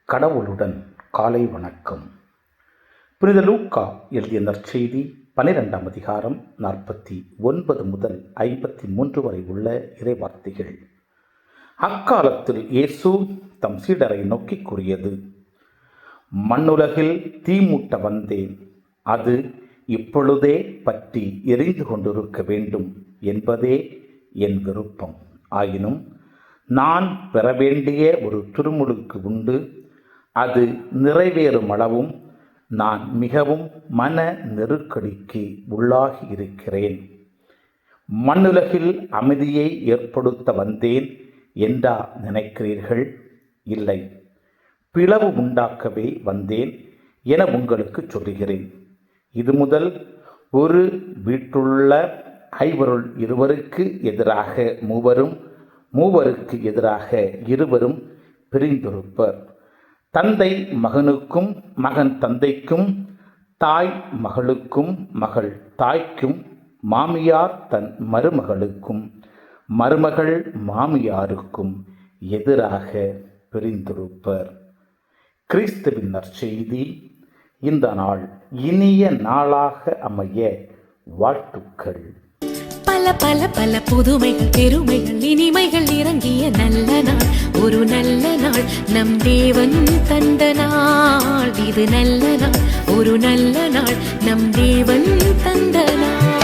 கடவுளுடன் காலை வணக்கம். புனித லூக்கா எழுதிய நற்செய்தி 12ஆம் அதிகாரம் 49 முதல் 53 வரை உள்ள இறைவார்த்தைகள். அக்காலத்தில் இயேசு தம் சீடரை நோக்கி கூறியது: மண்ணுலகில் தீமூட்ட வந்தேன், அது இப்பொழுதே பற்றி எரிந்து கொண்டிருக்க வேண்டும் என்பதே என் விருப்பம். ஆயினும் நான் பெற வேண்டிய ஒரு திருமுழுக்கு உண்டு. அது நிறைவேறும் அளவும் நான் மிகவும் மன நெருக்கடிக்கு உள்ளாகி இருக்கிறேன். மண்ணுலகில் அமைதியை ஏற்படுத்த வந்தேன் என்றா நினைக்கிறீர்கள்? இல்லை, பிளவு உண்டாக்கவே வந்தேன் என உங்களுக்கு சொல்கிறேன். இது முதல் ஒரு வீட்டுள்ள ஐவருள் இருவருக்கு எதிராக மூவரும், மூவருக்கு எதிராக இருவரும் பிரிந்திருப்பர். தந்தை மகனுக்கும், மகன் தந்தைக்கும், தாய் மகளுக்கும், மகள் தாய்க்கும், மாமியார் தன் மருமகளுக்கும், மருமகள் மாமியாருக்கும் எதிராக பிரிந்திருப்பர். கிறிஸ்துவின் நற்செய்தி. இந்த நாள் இனிய நாளாக அமைய வாழ்த்துக்கள். பல பல பல புதுமைகள், பெருமைகள், இனிமைகள் இறங்கிய நல்ல நாள், ஒரு நல்ல நாள், நம் தேவன் தந்த நாள். இது நல்ல நாள், ஒரு நல்ல நாள், நம் தேவன் தந்த நாள்.